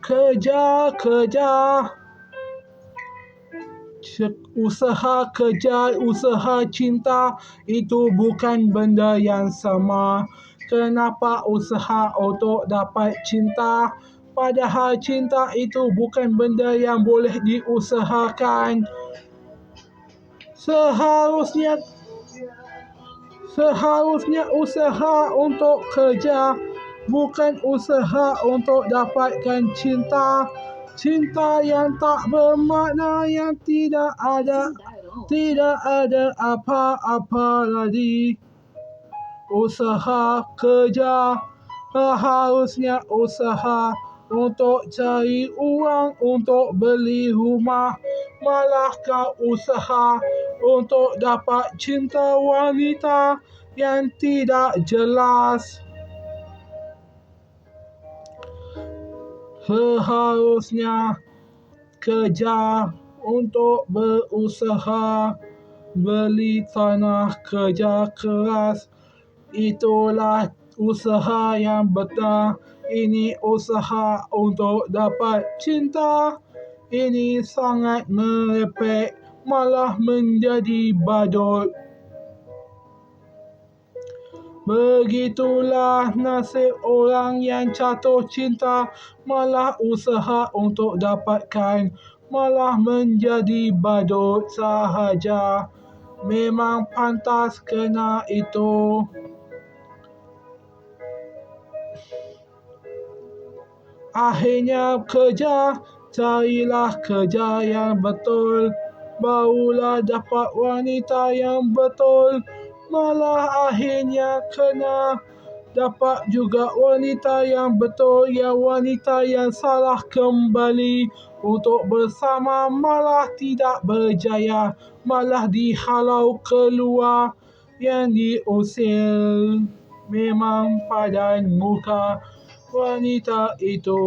kerja, usaha kerja, usaha cinta itu bukan benda yang sama. Kenapa usaha untuk dapat cinta? Padahal cinta itu bukan benda yang boleh diusahakan. Seharusnya usaha untuk kerja, bukan usaha untuk dapatkan cinta. Cinta yang tak bermakna, yang tidak ada apa-apa lagi. Usaha kerja harusnya usaha untuk cari uang untuk beli rumah, malah kau usaha untuk dapat cinta wanita yang tidak jelas. Seharusnya kerja untuk berusaha, beli tanah, kerja keras. Itulah usaha yang betul. Ini usaha untuk dapat cinta. Ini sangat merepek, malah menjadi badut. Begitulah nasib orang yang jatuh cinta, malah usaha untuk dapatkan, malah menjadi badut sahaja. Memang pantas kena itu. Akhirnya kerja, carilah kerja yang betul, barulah dapat wanita yang betul. Malah akhirnya kena dapat juga wanita yang betul, yang wanita yang salah kembali untuk bersama, malah tidak berjaya, malah dihalau keluar, yang diusir. Memang padan muka wanita itu.